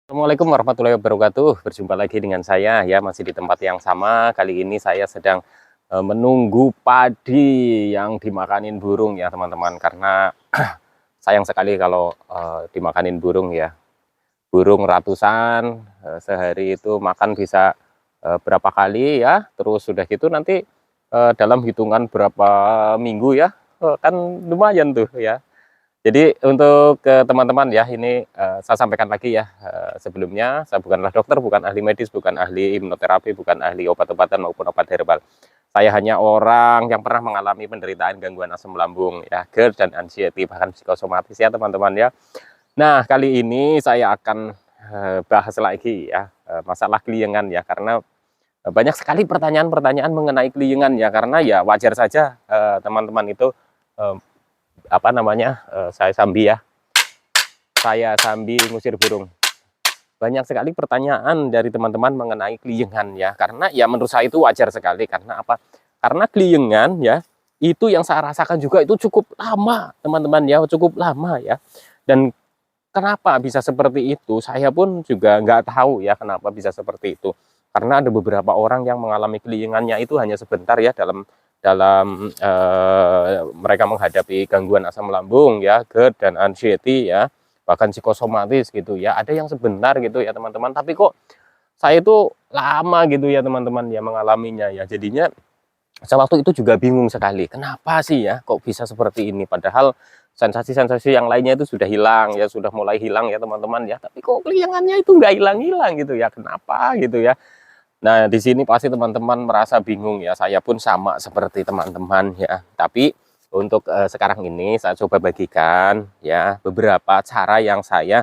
Assalamualaikum warahmatullahi wabarakatuh. Berjumpa lagi dengan saya ya, masih di tempat yang sama. Kali ini saya sedang menunggu padi yang dimakanin burung ya teman-teman. Karena sayang sekali kalau dimakanin burung ya. Burung ratusan sehari itu makan bisa berapa kali ya. Terus sudah gitu nanti dalam hitungan berapa minggu ya, kan lumayan tuh ya. Jadi untuk ke teman-teman ya, ini saya sampaikan lagi ya, sebelumnya saya bukanlah dokter, bukan ahli medis, bukan ahli hipnoterapi, bukan ahli obat-obatan maupun obat herbal. Saya hanya orang yang pernah mengalami penderitaan gangguan asam lambung, ya, GERD dan anxiety, bahkan psikosomatis ya teman-teman ya. Nah, kali ini saya akan bahas lagi ya, masalah keliengan ya, karena banyak sekali pertanyaan-pertanyaan mengenai keliengan ya, karena ya wajar saja teman-teman itu eh, apa namanya, saya sambi ngusir burung. Banyak sekali pertanyaan dari teman-teman mengenai keliengan ya, karena ya menurut saya itu wajar sekali. Karena apa? Karena keliengan ya, itu yang saya rasakan juga itu cukup lama teman-teman ya, cukup lama ya. Dan kenapa bisa seperti itu, saya pun juga nggak tahu ya kenapa bisa seperti itu. Karena ada beberapa orang yang mengalami keliengannya itu hanya sebentar ya, dalam dalam mereka menghadapi gangguan asam lambung ya, GERD dan anxiety ya, bahkan psikosomatis gitu ya. Ada yang sebentar gitu ya teman-teman, tapi kok saya itu lama gitu ya teman-teman ya mengalaminya ya. Jadinya saya waktu itu juga bingung sekali, kenapa sih ya kok bisa seperti ini, padahal sensasi-sensasi yang lainnya itu sudah hilang ya, sudah mulai hilang ya teman-teman ya, tapi kok keliangannya itu nggak hilang-hilang gitu ya, kenapa gitu ya. Nah, di sini pasti teman-teman merasa bingung ya, saya pun sama seperti teman-teman ya. Tapi untuk sekarang ini saya coba bagikan ya beberapa cara yang saya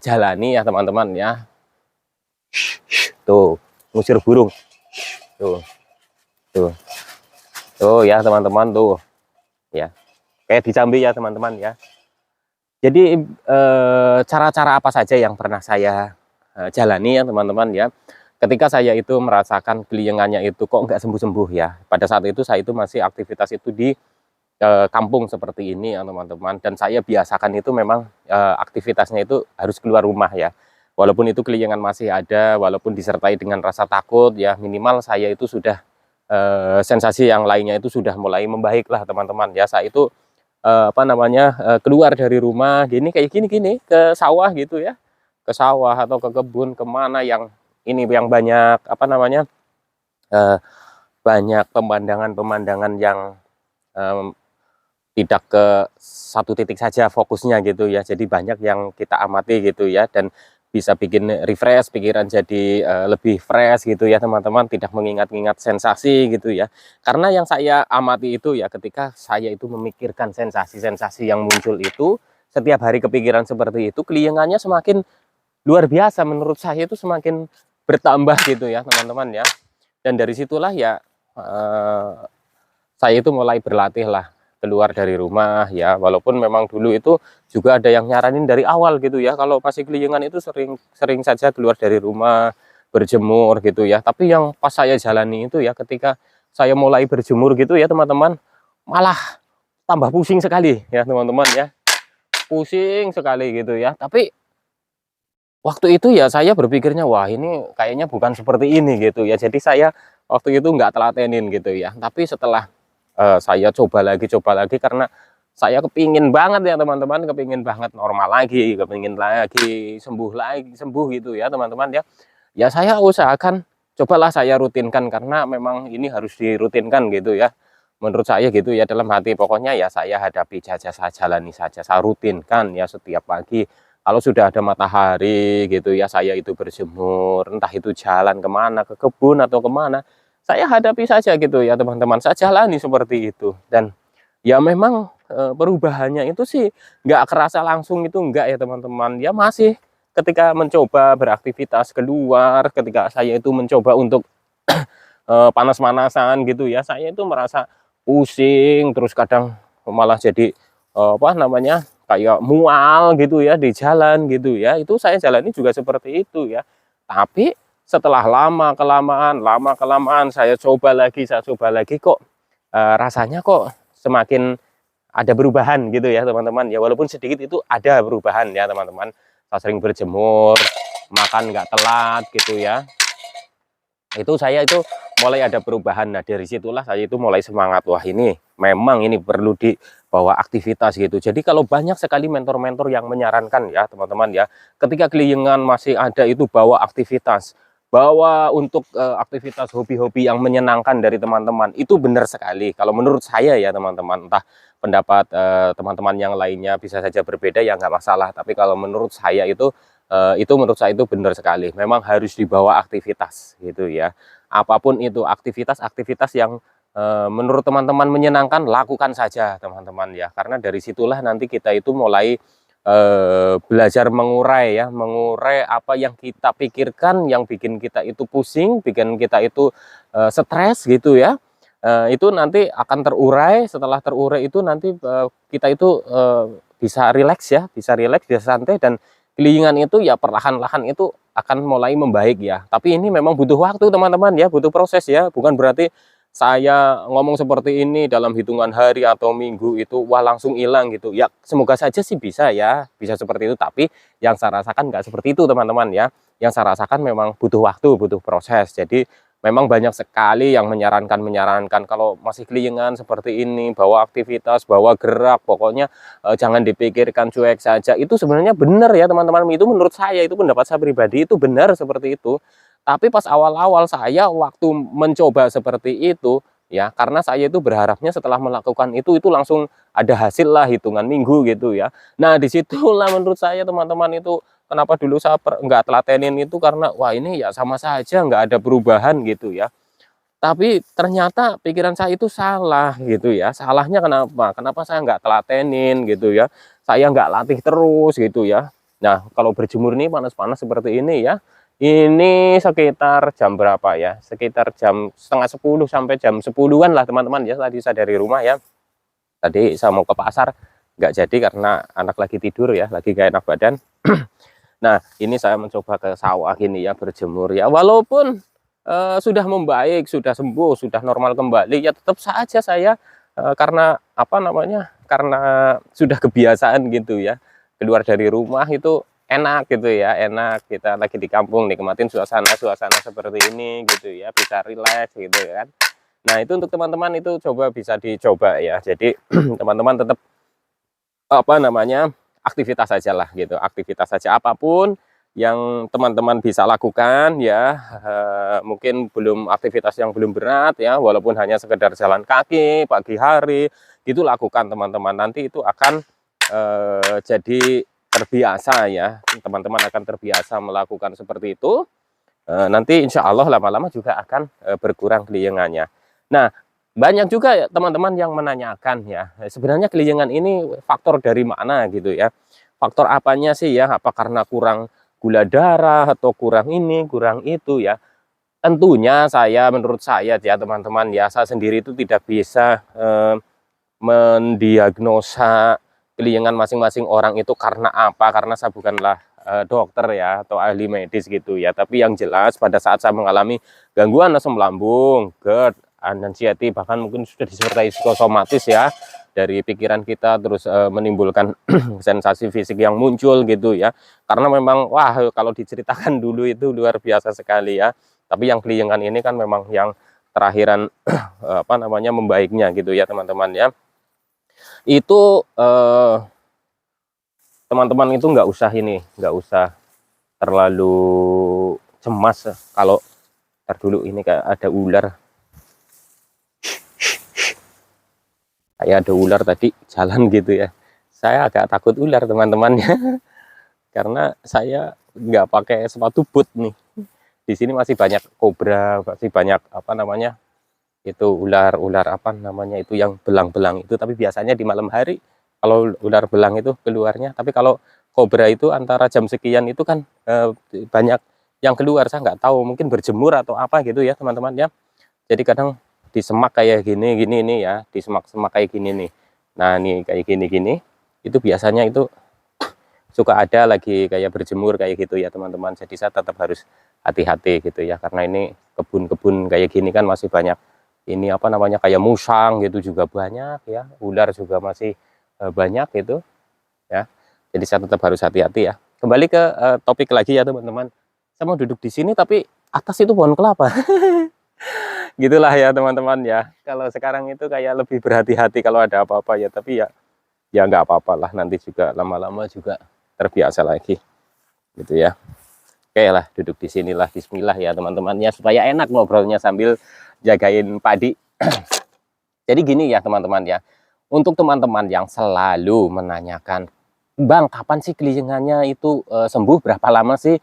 jalani ya teman-teman ya. Tuh, ngusir burung. Tuh, tuh, tuh ya teman-teman tuh ya. Kayak di Jambi ya teman-teman ya. Jadi cara-cara apa saja yang pernah saya jalani ya teman-teman ya. Ketika saya itu merasakan keliengannya itu kok nggak sembuh-sembuh ya. Pada saat itu saya itu masih aktivitas itu di kampung seperti ini ya teman-teman. Dan saya biasakan itu memang aktivitasnya itu harus keluar rumah ya. Walaupun itu keliengan masih ada, walaupun disertai dengan rasa takut ya, minimal saya itu sudah sensasi yang lainnya itu sudah mulai membaik lah teman-teman ya. Saya itu apa namanya, keluar dari rumah gini, kayak gini ke sawah gitu ya, ke sawah atau ke kebun, kemana yang ini yang banyak apa namanya, banyak pemandangan-pemandangan yang em, tidak ke satu titik saja fokusnya gitu ya. Jadi banyak yang kita amati gitu ya, dan bisa bikin refresh pikiran, jadi lebih fresh gitu ya teman-teman, tidak mengingat-ingat sensasi gitu ya. Karena yang saya amati itu ya, ketika saya itu memikirkan sensasi-sensasi yang muncul itu, setiap hari kepikiran seperti itu, keliengannya semakin luar biasa menurut saya, itu semakin bertambah gitu ya teman-teman ya. Dan dari situlah ya saya itu mulai berlatih lah keluar dari rumah ya, walaupun memang dulu itu juga ada yang nyaranin dari awal gitu ya, kalau masih keliengan itu sering saja keluar dari rumah berjemur gitu ya. Tapi yang pas saya jalani itu ya, ketika saya mulai berjemur gitu ya teman-teman, malah tambah pusing sekali ya teman-teman ya, pusing sekali gitu ya. Tapi waktu itu ya saya berpikirnya, wah ini kayaknya bukan seperti ini gitu ya. Jadi saya waktu itu nggak telatenin gitu ya. Tapi setelah saya coba lagi karena saya kepingin banget ya teman-teman, kepingin banget normal lagi, kepingin lagi sembuh gitu ya teman-teman ya. Ya saya usahakan, cobalah saya rutinkan, karena memang ini harus dirutinkan gitu ya. Menurut saya gitu ya, dalam hati pokoknya ya saya hadapi saja, saya jalani saja, saya rutinkan ya setiap pagi. Kalau sudah ada matahari gitu ya, saya itu berjemur, entah itu jalan kemana, ke kebun atau kemana, saya hadapi saja gitu ya teman-teman, saya jalani seperti itu. Dan ya memang perubahannya itu sih nggak kerasa langsung, itu enggak ya teman-teman. Ya masih ketika mencoba beraktivitas keluar, ketika saya itu mencoba untuk panas-panasan gitu ya, saya itu merasa pusing, terus kadang malah jadi apa namanya, kayak mual gitu ya di jalan gitu ya. Itu saya jalani juga seperti itu ya. Tapi setelah lama kelamaan saya coba lagi kok rasanya kok semakin ada perubahan gitu ya teman-teman ya, walaupun sedikit itu ada perubahan ya teman-teman. saya sering berjemur, makan nggak telat gitu ya. Itu saya itu mulai ada perubahan. Nah dari situlah saya itu mulai semangat, wah ini memang ini perlu dibawa aktivitas gitu. Jadi kalau banyak sekali mentor-mentor yang menyarankan ya teman-teman ya, ketika kelilingan masih ada itu bawa aktivitas, bawa untuk aktivitas hobi-hobi yang menyenangkan dari teman-teman, itu benar sekali kalau menurut saya ya teman-teman. Entah pendapat teman-teman yang lainnya bisa saja berbeda, ya nggak masalah, tapi kalau menurut saya itu menurut saya itu benar sekali, memang harus dibawa aktivitas gitu ya. Apapun itu aktivitas yang menurut teman-teman menyenangkan, lakukan saja teman-teman ya, karena dari situlah nanti kita itu mulai belajar mengurai ya, mengurai apa yang kita pikirkan, yang bikin kita itu pusing, bikin kita itu stres gitu ya. Itu nanti akan terurai. Setelah terurai itu nanti kita itu bisa rileks ya, bisa santai, dan kelilingan itu ya perlahan-lahan itu akan mulai membaik ya. Tapi ini memang butuh waktu teman-teman ya, butuh proses ya. Bukan berarti saya ngomong seperti ini dalam hitungan hari atau minggu itu wah langsung hilang gitu. Ya semoga saja sih bisa ya, bisa seperti itu. Tapi yang saya rasakan nggak seperti itu teman-teman ya. Yang saya rasakan memang butuh waktu, butuh proses. Jadi memang banyak sekali yang menyarankan kalau masih kelilingan seperti ini, bawa aktivitas, bawa gerak, pokoknya jangan dipikirkan, cuek saja. Itu sebenarnya benar ya teman-teman, itu menurut saya, itu pendapat saya pribadi, itu benar seperti itu. Tapi pas awal-awal saya waktu mencoba seperti itu ya, karena saya itu berharapnya setelah melakukan itu langsung ada hasil lah, hitungan minggu gitu ya. Nah disitulah menurut saya teman-teman itu kenapa dulu saya nggak telatenin itu, karena wah ini ya sama saja nggak ada perubahan gitu ya. Tapi ternyata pikiran saya itu salah gitu ya. Salahnya kenapa? Kenapa saya nggak telatenin gitu ya. Saya nggak latih terus gitu ya. Nah kalau berjemur ini panas-panas seperti ini ya. Ini sekitar jam berapa ya? Sekitar jam setengah 10 sampai jam 10-an lah teman-teman ya. Tadi saya dari rumah ya. Tadi saya mau ke pasar. Nggak jadi karena anak lagi tidur ya. Lagi gak enak badan. Nah ini saya mencoba ke sawah ini ya, berjemur ya. Walaupun sudah membaik, sudah sembuh, sudah normal kembali, ya tetap saja saya karena apa namanya, karena sudah kebiasaan gitu ya, keluar dari rumah itu enak gitu ya, enak, kita lagi di kampung nikmatin suasana seperti ini gitu ya, bisa rileks gitu kan. Nah itu untuk teman-teman itu coba, bisa dicoba ya. Jadi teman-teman tetap apa namanya, aktivitas saja lah gitu, aktivitas saja apapun yang teman-teman bisa lakukan ya. Mungkin belum aktivitas yang belum berat ya, walaupun hanya sekedar jalan kaki pagi hari itu lakukan teman-teman, nanti itu akan jadi terbiasa ya, teman-teman akan terbiasa melakukan seperti itu. Nanti insya Allah lama-lama juga akan berkurang kelilingannya. Nah banyak juga ya teman-teman yang menanyakan ya, sebenarnya kelilingan ini faktor dari mana gitu ya, faktor apanya sih ya, apa karena kurang gula darah atau kurang ini kurang itu ya. Tentunya menurut saya ya teman-teman ya, saya sendiri itu tidak bisa mendiagnosa kelilingan masing-masing orang itu karena apa, karena saya bukanlah dokter ya atau ahli medis gitu ya. Tapi yang jelas pada saat saya mengalami gangguan asam lambung, GERD, anxiety, bahkan mungkin sudah disertai psikosomatis ya, dari pikiran kita terus menimbulkan sensasi fisik yang muncul gitu ya. Karena memang wah kalau diceritakan dulu itu luar biasa sekali ya. Tapi yang kelilingan ini kan memang yang terakhiran apa namanya, membaiknya gitu ya teman-teman ya. Itu teman-teman itu nggak usah terlalu cemas kalau dulu ini kayak ada ular. Kayak ada ular tadi jalan gitu ya. Saya agak takut ular teman-teman ya. Karena saya nggak pakai sepatu boot nih. Di sini masih banyak kobra, masih banyak apa namanya, itu ular apa namanya itu yang belang-belang itu. Tapi biasanya di malam hari kalau ular belang itu keluarnya. Tapi kalau kobra itu antara jam sekian itu kan banyak yang keluar. Saya nggak tahu, mungkin berjemur atau apa gitu ya teman-teman ya. Jadi kadang di semak kayak gini nih ya, di semak-semak kayak gini nih. Nah nih kayak gini itu biasanya itu suka ada lagi kayak berjemur kayak gitu ya teman-teman. Jadi saya tetap harus hati-hati gitu ya, karena ini kebun-kebun kayak gini kan masih banyak ini apa namanya, kayak musang gitu juga banyak ya, ular juga masih banyak gitu ya. Jadi saya tetap harus hati-hati ya. kembali ke topik lagi ya teman-teman. Saya mau duduk di sini tapi atas itu pohon kelapa. Gitulah ya teman-teman ya. Kalau sekarang itu kayak lebih berhati-hati kalau ada apa-apa ya, tapi ya nggak apa-apalah, nanti juga lama-lama juga terbiasa lagi gitu ya. Oke lah, duduk di sinilah, bismillah ya teman-teman ya, supaya enak ngobrolnya sambil jagain padi. Jadi gini ya teman-teman ya, untuk teman-teman yang selalu menanyakan, Bang, kapan sih kelilingannya itu sembuh, berapa lama sih?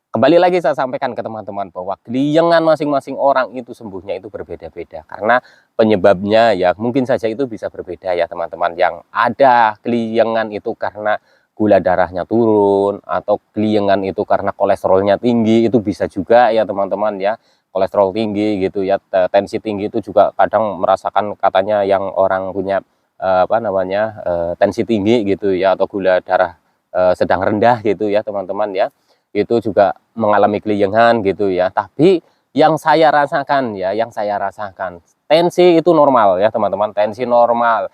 Kembali lagi saya sampaikan ke teman-teman bahwa keliengan masing-masing orang itu sembuhnya itu berbeda-beda. Karena penyebabnya ya mungkin saja itu bisa berbeda ya teman-teman. Yang ada keliengan itu karena gula darahnya turun, atau keliengan itu karena kolesterolnya tinggi, itu bisa juga ya teman-teman ya. Kolesterol tinggi gitu ya, tensi tinggi itu juga kadang merasakan, katanya yang orang punya tensi tinggi gitu ya, atau gula darah sedang rendah gitu ya teman-teman ya, itu juga mengalami keliengan gitu ya. Tapi yang saya rasakan ya, tensi itu normal ya teman-teman, tensi normal,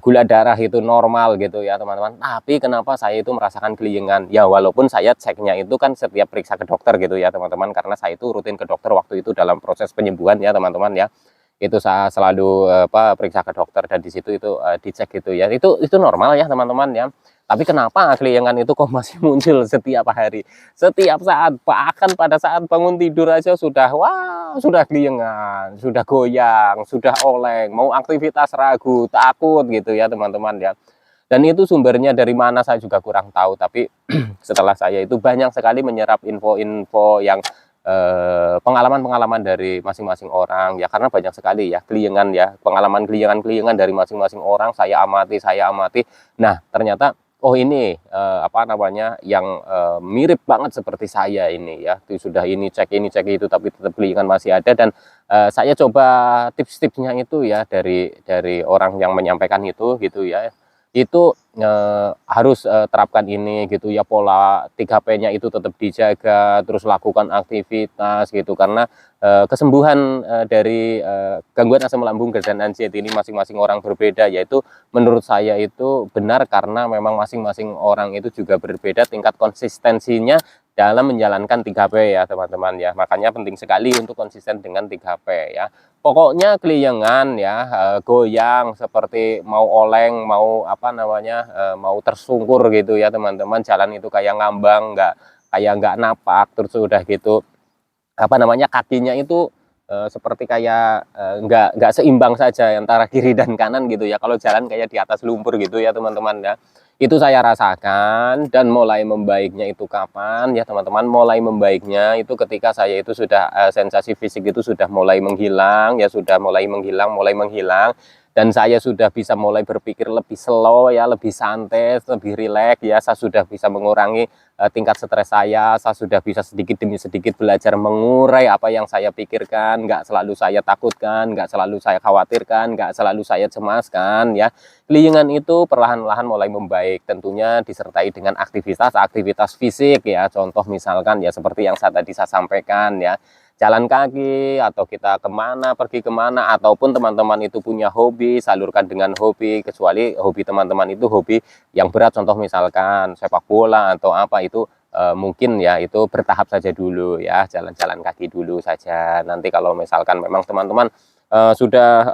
gula darah itu normal gitu ya teman-teman. Tapi kenapa saya itu merasakan keliengan? Ya walaupun saya ceknya itu kan setiap periksa ke dokter gitu ya teman-teman, karena saya itu rutin ke dokter waktu itu dalam proses penyembuhan ya teman-teman ya. Itu saya selalu periksa ke dokter, dan di situ itu dicek gitu ya. Itu normal ya teman-teman ya. Tapi kenapa keliengan itu kok masih muncul setiap hari, setiap saat, bahkan pada saat bangun tidur aja sudah, wah, sudah keliengan, sudah goyang, sudah oleng, mau aktivitas ragu, takut gitu ya teman-teman ya. Dan itu sumbernya dari mana saya juga kurang tahu, tapi setelah saya itu banyak sekali menyerap info-info yang pengalaman-pengalaman dari masing-masing orang ya, karena banyak sekali ya keliengan ya, pengalaman keliengan dari masing-masing orang saya amati. Nah ternyata, oh ini yang mirip banget seperti saya ini ya, sudah ini cek itu tapi tetap keliengan masih ada. Dan saya coba tips-tipsnya itu ya dari orang yang menyampaikan itu gitu ya. Itu harus terapkan ini gitu ya, pola 3P-nya itu tetap dijaga, terus lakukan aktivitas gitu, karena kesembuhan dari gangguan asam lambung dan anxiety ini masing-masing orang berbeda, yaitu menurut saya itu benar karena memang masing-masing orang itu juga berbeda tingkat konsistensinya dalam menjalankan 3P ya teman-teman ya. Makanya penting sekali untuk konsisten dengan 3P ya. Pokoknya keliengan ya, goyang seperti mau oleng, mau mau tersungkur gitu ya teman-teman, jalan itu kayak ngambang, nggak napak, terus udah gitu kakinya itu seperti kayak nggak seimbang saja antara kiri dan kanan gitu ya, kalau jalan kayak di atas lumpur gitu ya teman-teman ya. Itu saya rasakan. Dan mulai membaiknya itu kapan ya teman-teman, mulai membaiknya itu ketika saya itu sudah sensasi fisik itu sudah mulai menghilang ya, sudah mulai menghilang, dan saya sudah bisa mulai berpikir lebih slow ya, lebih santai, lebih rileks ya. Saya sudah bisa mengurangi tingkat stres saya sudah bisa sedikit demi sedikit belajar mengurai apa yang saya pikirkan, nggak selalu saya takutkan, nggak selalu saya khawatirkan, nggak selalu saya cemaskan ya. Keliengan itu perlahan-lahan mulai membaik, tentunya disertai dengan aktivitas fisik ya. Contoh misalkan ya seperti yang tadi saya sampaikan ya, jalan kaki, atau kita pergi kemana, ataupun teman-teman itu punya hobi, salurkan dengan hobi, kecuali hobi teman-teman itu hobi yang berat, contoh misalkan sepak bola atau apa, itu mungkin ya itu bertahap saja dulu ya, jalan-jalan kaki dulu saja. Nanti kalau misalkan memang teman-teman sudah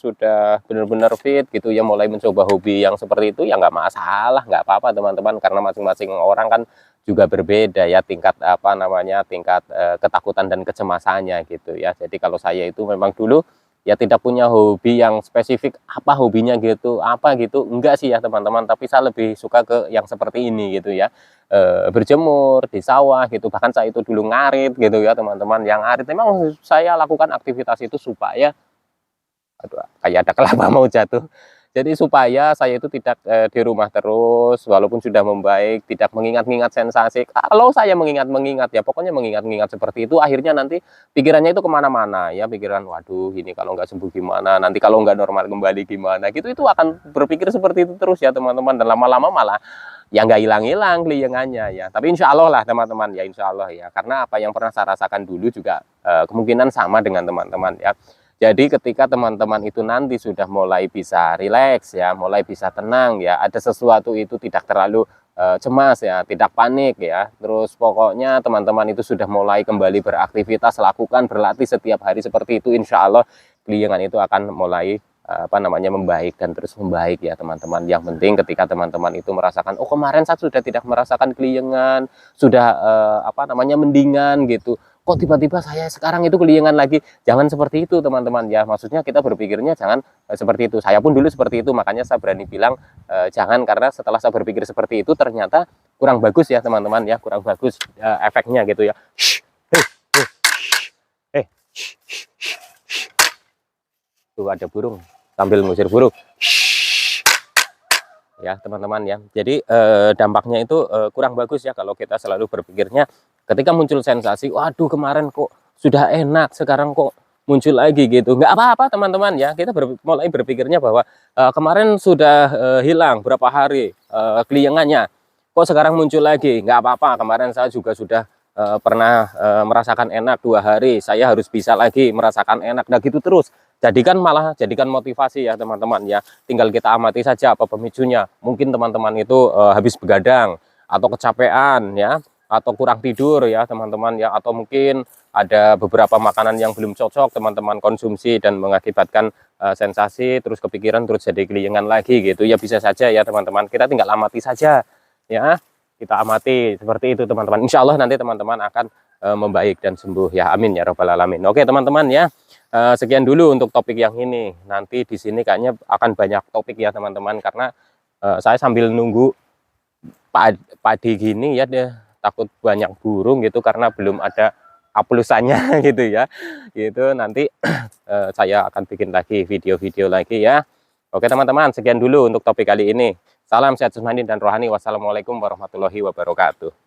sudah benar-benar fit gitu ya, mulai mencoba hobi yang seperti itu ya nggak masalah, nggak apa-apa teman-teman, karena masing-masing orang kan juga berbeda ya tingkat ketakutan dan kecemasannya gitu ya. Jadi kalau saya itu memang dulu ya tidak punya hobi yang spesifik, apa hobinya gitu, enggak sih ya teman-teman, tapi saya lebih suka ke yang seperti ini gitu ya, berjemur di sawah gitu. Bahkan saya itu dulu ngarit gitu ya teman-teman, yang ngarit memang saya lakukan aktivitas itu supaya, aduh, kayak ada kelapa mau jatuh. Jadi supaya saya itu tidak di rumah terus, walaupun sudah membaik, tidak mengingat-ingat sensasi. Kalau saya mengingat-mengingat ya, pokoknya mengingat-ingat seperti itu, akhirnya nanti pikirannya itu kemana-mana ya, pikiran, waduh ini kalau nggak sembuh gimana, nanti kalau nggak normal kembali gimana, gitu. Itu akan berpikir seperti itu terus ya teman-teman, dan lama-lama malah ya nggak hilang-hilang keliengannya ya. Tapi insya Allah lah teman-teman ya, insya Allah ya, karena apa yang pernah saya rasakan dulu juga kemungkinan sama dengan teman-teman ya. Jadi ketika teman-teman itu nanti sudah mulai bisa rileks ya, mulai bisa tenang ya, ada sesuatu itu tidak terlalu cemas ya, tidak panik ya. Terus pokoknya teman-teman itu sudah mulai kembali beraktivitas, lakukan berlatih setiap hari seperti itu, insya Allah keliengan itu akan mulai membaik dan terus membaik ya teman-teman. Yang penting ketika teman-teman itu merasakan, oh kemarin saya sudah tidak merasakan keliengan, sudah mendingan gitu, kok tiba-tiba saya sekarang itu keliengan lagi. Jangan seperti itu teman-teman ya, maksudnya kita berpikirnya jangan seperti itu. Saya pun dulu seperti itu, makanya saya berani bilang jangan, karena setelah saya berpikir seperti itu ternyata kurang bagus ya teman-teman ya, kurang bagus efeknya gitu ya. Tuh ada burung sambil ngusir burung ya teman-teman ya. Jadi dampaknya itu kurang bagus ya kalau kita selalu berpikirnya ketika muncul sensasi, waduh kemarin kok sudah enak, sekarang kok muncul lagi gitu. Nggak apa-apa teman-teman ya, kita mulai berpikirnya bahwa kemarin sudah hilang berapa hari keliengannya, kok sekarang muncul lagi. Nggak apa-apa, kemarin saya juga sudah pernah merasakan enak 2 hari, saya harus bisa lagi merasakan enak. Nah gitu terus, jadikan motivasi ya teman-teman ya. Tinggal kita amati saja apa pemicunya. Mungkin teman-teman itu habis begadang atau kecapean ya, atau kurang tidur ya teman-teman ya, atau mungkin ada beberapa makanan yang belum cocok teman-teman konsumsi dan mengakibatkan sensasi, terus kepikiran, terus jadi keliengan lagi gitu ya. Bisa saja ya teman-teman, kita tinggal amati saja ya, kita amati seperti itu teman-teman. Insya Allah nanti teman-teman akan membaik dan sembuh ya, amin ya robbal alamin. Oke teman-teman ya, sekian dulu untuk topik yang ini. Nanti di sini kayaknya akan banyak topik ya teman-teman, karena saya sambil nunggu padi gini ya, deh takut banyak burung gitu karena belum ada aplusannya gitu ya. Gitu nanti saya akan bikin lagi video-video lagi ya. Oke teman-teman, sekian dulu untuk topik kali ini. Salam sehat jasmani dan rohani. Wassalamualaikum warahmatullahi wabarakatuh.